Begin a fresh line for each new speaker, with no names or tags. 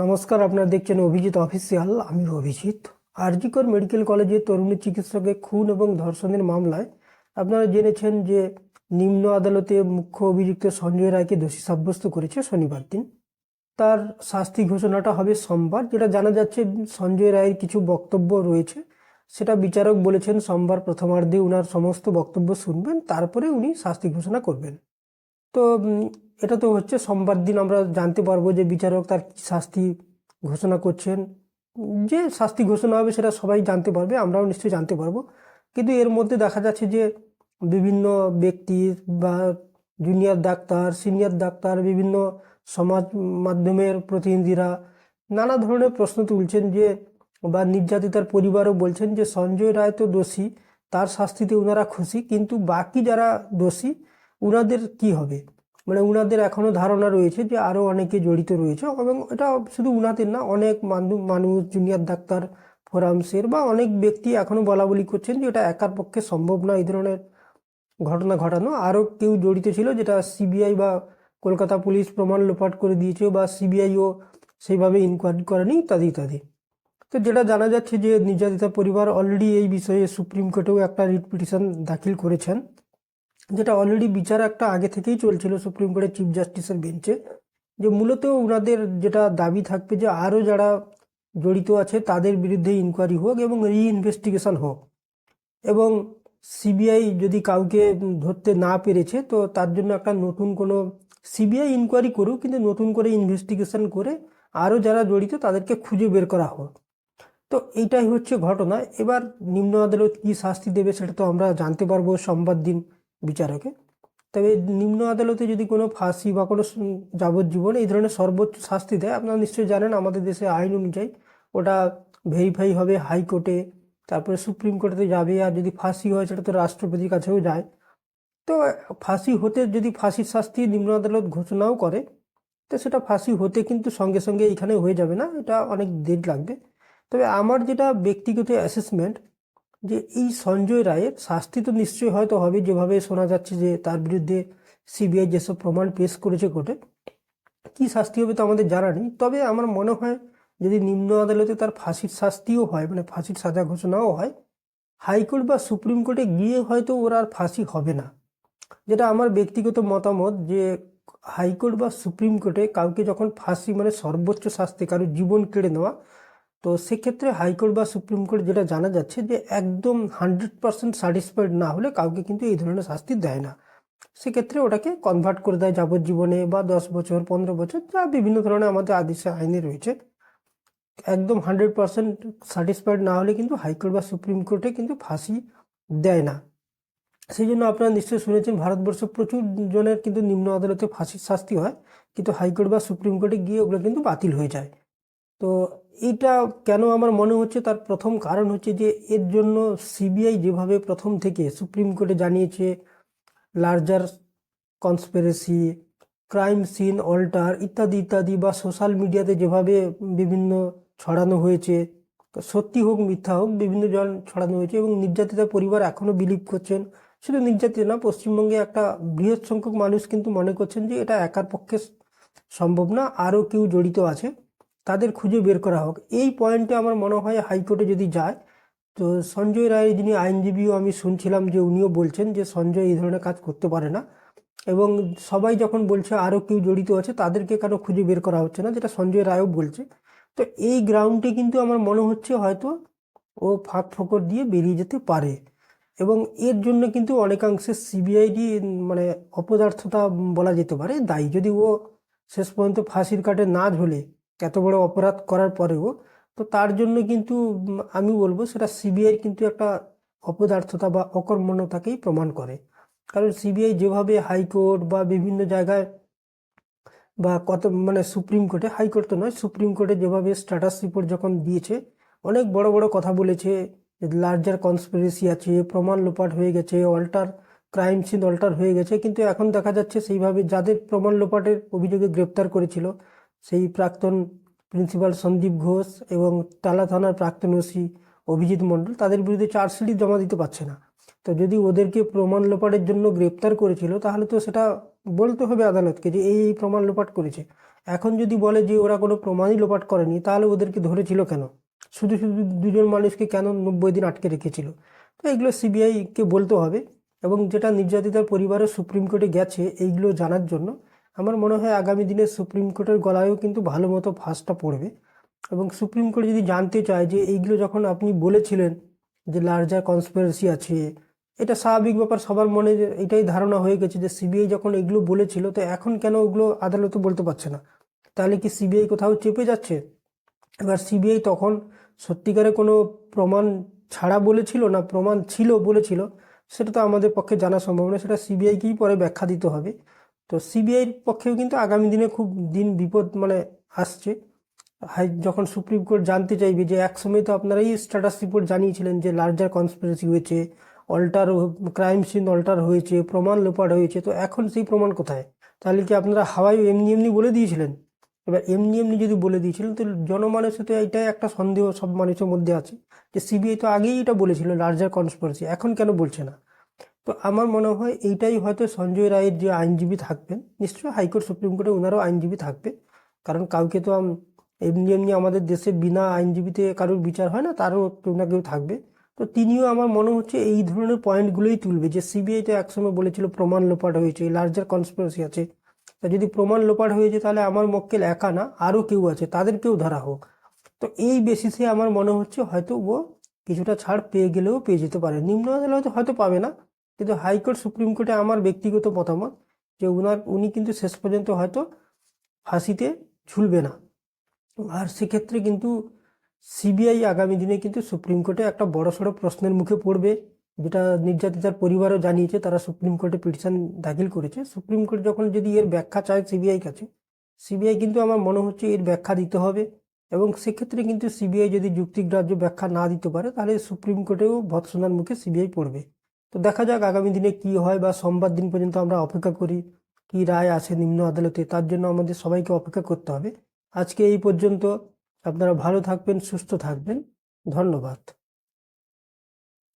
নমস্কার, আপনারা দেখছেন অভিজিৎ অফিসিয়াল। আমি অভিজিৎ। আরজিকর মেডিকেল কলেজে তরুণী চিকিৎসকের খুন এবং ধর্ষণের মামলায় আপনারা জেনেছেন যে নিম্ন আদালতে মুখ্য অভিযুক্ত সঞ্জয় রায়কে দোষী সাব্যস্ত করেছে শনিবার দিন। তার শাস্তি ঘোষণাটা হবে সোমবার। যেটা জানা যাচ্ছে, সঞ্জয় রায়ের কিছু বক্তব্য রয়েছে, সেটা বিচারক বলেছেন সোমবার প্রথমার্ধে উনার সমস্ত বক্তব্য শুনবেন, তারপরে উনি শাস্তি ঘোষণা করবেন। তো এটা তো হচ্ছে সোমবার দিন আমরা জানতে পারবো যে বিচারক তার কি শাস্তি ঘোষণা করছেন। যে শাস্তি ঘোষণা হবে সেটা সবাই জানতে পারবে, আমরাও নিশ্চয়ই জানতে পারবো। কিন্তু এর মধ্যে দেখা যাচ্ছে যে বিভিন্ন ব্যক্তি বা জুনিয়র ডাক্তার, সিনিয়র ডাক্তার, বিভিন্ন সমাজ মাধ্যমের প্রতিনিধিরা নানা ধরনের প্রশ্ন তুলছেন যে, বা নির্যাতিতার পরিবারও বলছেন যে সঞ্জয় রায় তো দোষী, তার শাস্তিতে ওনারা খুশি, কিন্তু বাকি যারা দোষী উনাদের কি হবে। মানে উনাদের এখনো ধারণা রয়েছে যে আরো অনেকে জড়িত রয়েছে, এবং এটা শুধু উনাদের না, অনেক মানুষ, জুনিয়র ডাক্তার ফোরামসের বা অনেক ব্যক্তি এখনো বলা বলি করছেন যে এটা একার পক্ষে সম্ভব না এই ধরনের ঘটনা ঘটানো, আরও কেউ জড়িত ছিল, যেটা সিবিআই বা কলকাতা পুলিশ প্রমাণ লোপাট করে দিয়েছে, বা সিবিআইও সেইভাবে ইনকোয়ারি করেনি, ইত্যাদি ইত্যাদি। তো যেটা জানা যাচ্ছে যে নির্যাতিতা পরিবার অলরেডি এই বিষয়ে সুপ্রিম কোর্টেও একটা রিট পিটিশন দাখিল করেছেন, যেটা অলরেডি বিচার একটা আগে থেকেই চলছিল সুপ্রিম কোর্টের চিফ জাস্টিসের বেঞ্চে। যে মূলত ওনাদের যেটা দাবি থাকবে যে আরও যারা জড়িত আছে তাদের বিরুদ্ধে ইনকোয়ারি হোক এবং রিইনভেস্টিগেশন হোক, এবং সিবিআই যদি কাউকে ধরতে না পেরেছে তো তার জন্য একটা নতুন কোনো সিবিআই ইনকোয়ারি করুক, কিন্তু নতুন করে ইনভেস্টিগেশন করে আরও যারা জড়িত তাদেরকে খুঁজে বের করা হোক। তো এইটাই হচ্ছে ঘটনা। এবার নিম্ন আদালত কি শাস্তি দেবে সেটা তো আমরা জানতে পারবো সোমবার দিন বিচারকে। তবে নিম্ন আদালতে যদি কোনো ফাঁসি বা কোনো যাবজ্জীবন এই ধরনের সর্বোচ্চ শাস্তি দেয়, আপনারা নিশ্চয়ই জানেন আমাদের দেশে আইন অনুযায়ী ওটা ভেরিফাই হবে হাইকোর্টে, তারপরে সুপ্রিম কোর্টে যাবে, আর যদি ফাঁসি হয় সেটা তো রাষ্ট্রপতির কাছেও যায়। তো ফাঁসি হতে যদি ফাঁসির শাস্তি নিম্ন আদালত ঘোষণাও করে, তো সেটা ফাঁসি হতে কিন্তু সঙ্গে সঙ্গে এখানে হয়ে যাবে না, এটা অনেক দেরি লাগবে। তবে আমার যেটা ব্যক্তিগত অ্যাসেসমেন্ট, যে এই সঞ্জয় রায়ের শাস্তি তো নিশ্চয়ই হয়তো হবে, যেভাবে শোনা যাচ্ছে যে তার বিরুদ্ধে সিবিআই যেসব প্রমাণ পেশ করেছে কোর্টে। কি শাস্তি হবে তো আমাদের জানা নেই। তবে আমার মনে হয় যদি নিম্ন আদালতে তার ফাঁসির শাস্তিও হয়, মানে ফাঁসির সাজা ঘোষণাও হয়, হাইকোর্ট বা সুপ্রিম কোর্টে গিয়ে হয়তো ওর আর ফাঁসি হবে না। যেটা আমার ব্যক্তিগত মতামত, যে হাইকোর্ট বা সুপ্রিম কোর্টে কাউকে যখন ফাঁসি, মানে সর্বোচ্চ শাস্তি, কারো জীবন কেড়ে নেওয়া, তো সেক্ষেত্রে হাইকোর্ট বা সুপ্রিম কোর্ট যেটা জানা যাচ্ছে যে একদম 100% স্যাটিসফাইড না হলে কাউকে কিন্তু এই ধরনের শাস্তি দেয় না। সেক্ষেত্রে ওটাকে কনভার্ট করে দেয় যাবজ্জীবনে বা 10 বছর, 15 বছর, যা বিভিন্ন ধরনের আমাদের আদেশে আইনে রয়েছে। একদম 100% স্যাটিসফাইড না হলে কিন্তু হাইকোর্ট বা সুপ্রিম কোর্টে কিন্তু ফাঁসি দেয় না। সেই জন্য আপনারা নিশ্চয়ই শুনেছেন ভারতবর্ষে প্রচুর জনের কিন্তু নিম্ন আদালতে ফাঁসির শাস্তি হয়, কিন্তু হাইকোর্ট বা সুপ্রিম কোর্টে গিয়ে ওগুলো কিন্তু বাতিল হয়ে যায়। তো এইটা কেন আমার মনে হচ্ছে, তার প্রথম কারণ হচ্ছে যে এর জন্য সিবিআই যেভাবে প্রথম থেকে সুপ্রিম কোর্টে জানিয়েছে larger conspiracy, crime scene alter ইত্যাদি ইত্যাদি, বা সোশ্যাল মিডিয়াতে যেভাবে বিভিন্ন ছড়ানো হয়েছে, সত্যি হোক মিথ্যা হোক বিভিন্ন জন ছড়ানো হয়েছে, এবং নির্যাতিতা পরিবার এখনো বিলিভ করছেন, শুধু নির্যাতিত না, পশ্চিমবঙ্গে একটা বৃহৎ সংখ্যক মানুষ কিন্তু মনে করছেন যে এটা একার পক্ষে সম্ভব না, আরও কেউ জড়িত আছে, তাদের খুঁজে বের করা হোক। এই পয়েন্টে আমার মনে হয় হাইকোর্টে যদি যায়, তো সঞ্জয় রায় যিনি আইনজীবীও আমি শুনছিলাম যে উনিও বলছেন যে সঞ্জয় এই ধরনের কাজ করতে পারে না, এবং সবাই যখন বলছে আরও কেউ জড়িত আছে তাদেরকে কেন খুঁজে বের করা হচ্ছে না, যেটা সঞ্জয় রায়ও বলছে। তো এই গ্রাউন্ডে কিন্তু আমার মনে হচ্ছে হয়তো ও ফাঁক ফোকর দিয়ে বেরিয়ে যেতে পারে, এবং এর জন্য কিন্তু অনেকাংশে সিবিআইডি মানে অপদার্থতা বলা যেতে পারে দায়ী। যদি ও শেষ পর্যন্ত ফাঁসির কাঠে না ঝোলে এত বড় অপরাধ করার পরেও, তো তার জন্য কিন্তু আমি বলবো সেটা সিবিআইয়ের কিন্তু একটা অপদার্থতা বা অকর্মণ্যতাকেই প্রমাণ করে। কারণ সিবিআই যেভাবে হাইকোর্ট বা বিভিন্ন জায়গায় বা কত, মানে সুপ্রিম কোর্টে, হাইকোর্ট তো নয়, সুপ্রিম কোর্টে যেভাবে স্ট্যাটাস রিপোর্ট যখন দিয়েছে, অনেক বড় বড় কথা বলেছে, লার্জার কনস্পিরেসি আছে, প্রমাণ লোপাট হয়ে গেছে, অল্টার ক্রাইম সিন অল্টার হয়ে গেছে, কিন্তু এখন দেখা যাচ্ছে সেইভাবে যাদের প্রমাণ লোপাটের অভিযোগে গ্রেপ্তার করেছিল, সেই প্রাক্তন প্রিন্সিপাল সন্দীপ ঘোষ এবং টালা থানার প্রাক্তন ওসি অভিজিৎ মণ্ডল, তাদের বিরুদ্ধে চার্জশিট জমা দিতে পারছে না। তো যদি ওদেরকে প্রমাণ লোপাটের জন্য গ্রেপ্তার করেছিল, তাহলে তো সেটা বলতে হবে আদালতকে যে এই প্রমাণ লোপাট করেছে। এখন যদি বলে যে ওরা কোনো প্রমাণই লোপাট করেনি, তাহলে ওদেরকে ধরেছিল কেন? শুধু শুধু দুজন মানুষকে কেন 90 দিন আটকে রেখেছিল? তো এগুলো সিবিআইকে বলতে হবে। এবং যেটা নির্যাতিতার পরিবারের সুপ্রিম কোর্টে গেছে এইগুলো জানার জন্য, আমার মনে হয় আগামী দিনে সুপ্রিম কোর্টের গলায়ও কিন্তু ভালো মতো ফাঁসটা পড়বে। এবং সুপ্রিম কোর্ট যদি জানতে চায় যে এইগুলো যখন আপনি বলেছিলেন যে লার্জার কনস্পিরেসি আছে, এটা স্বাভাবিক ব্যাপার, সবার মনে এটাই ধারণা হয়ে গেছে যে সিবিআই যখন এগুলো বলেছিল, তো এখন কেন ওগুলো আদালতে বলতে পারছে না? তাহলে কি সিবিআই কোথাও চেপে যাচ্ছে? এবার সিবিআই তখন সত্যিকারে কোনো প্রমাণ ছাড়া বলেছিল না প্রমাণ ছিল বলেছিল, সেটা তো আমাদের পক্ষে জানা সম্ভব না, সেটা সিবিআইকেই পরে ব্যাখ্যা দিতে হবে। তো সিবিআইয়ের পক্ষেও কিন্তু আগামী দিনে খুব বিপদ আসছে। যখন সুপ্রিম কোর্ট জানতে চাইবে যে একসময় তো আপনারাই স্ট্যাটাস রিপোর্ট জানিয়েছিলেন যে লার্জার কনস্পিরেসি হয়েছে, অল্টার ক্রাইম সিন অল্টার হয়েছে, প্রমাণ লোপাট হয়েছে, তো এখন সেই প্রমাণ কোথায়? তাহলে কি আপনারা হাওয়ায় এমনি এমনি বলে দিয়েছিলেন? এবার এমনি এমনি যদি বলে দিয়েছিলেন, তো জনমানসে তো এইটাই একটা সন্দেহ সব মানুষের মধ্যে আছে যে সিবিআই তো আগেই এটা বলেছিল লার্জার কনস্পিরেসি, এখন কেন বলছে না? তো আমার মনে হয় এইটাই হয়তো সঞ্জয় রায়ের যে আইনজীবী থাকবেন, নিশ্চয়ই হাইকোর্ট সুপ্রিম কোর্টে ওনারও আইনজীবী থাকবে, কারণ কাউকে তো এমনি এমনি আমাদের দেশে বিনা আইনজীবীতে কারোর বিচার হয় না, তারও কেউ না কেউ থাকবে। তো তিনিও আমার মনে হচ্ছে এই ধরনের পয়েন্টগুলোই তুলবে যে সিবিআই তো একসময় বলেছিল প্রমাণ লোপাট হয়েছে, লার্জার কনস্পিরেসি আছে। তা যদি প্রমাণ লোপাট হয়েছে, তাহলে আমার মক্কেল একা না, আরও কেউ আছে, তাদেরকেও ধরা হোক। তো এই বেসিসে আমার মনে হচ্ছে হয়তো ও কিছুটা ছাড় পেয়ে গেলেও পেয়ে যেতে পারে, নিম্ন আদালতে হয়তো পাবে না, কিন্তু হাইকোর্ট সুপ্রিম কোর্টে আমার ব্যক্তিগত মতামত যে উনি কিন্তু শেষ পর্যন্ত হয়তো ফাঁসিতে ঝুলবে না। আর সেক্ষেত্রে কিন্তু সিবিআই আগামী দিনে কিন্তু সুপ্রিম কোর্টে একটা বড়সড় প্রশ্নের মুখে পড়বে, যেটা নির্যাতিতার পরিবারও জানিয়েছে, তারা সুপ্রিম কোর্টে পিটিশন দাখিল করেছে। সুপ্রিম কোর্ট যখন যদি এর ব্যাখ্যা চায় সিবিআই কাছে, সিবিআই কিন্তু আমার মনে হচ্ছে এর ব্যাখ্যা দিতে হবে। এবং সেক্ষেত্রে কিন্তু সিবিআই যদি যুক্তিগ্রাহ্য ব্যাখ্যা না দিতে পারে, তাহলে সুপ্রিম কোর্টেও ভৎসনার মুখে সিবিআই পড়বে। তো দেখা যাক আগামী দিনে কি হয়, বা সোমবার দিন পর্যন্ত আমরা অপেক্ষা করি কি রায় আসে নিম্ন আদালতে, তার জন্য আমাদের সবাইকে অপেক্ষা করতে হবে। আজকে এই পর্যন্ত। আপনারা ভালো থাকবেন, সুস্থ থাকবেন। ধন্যবাদ।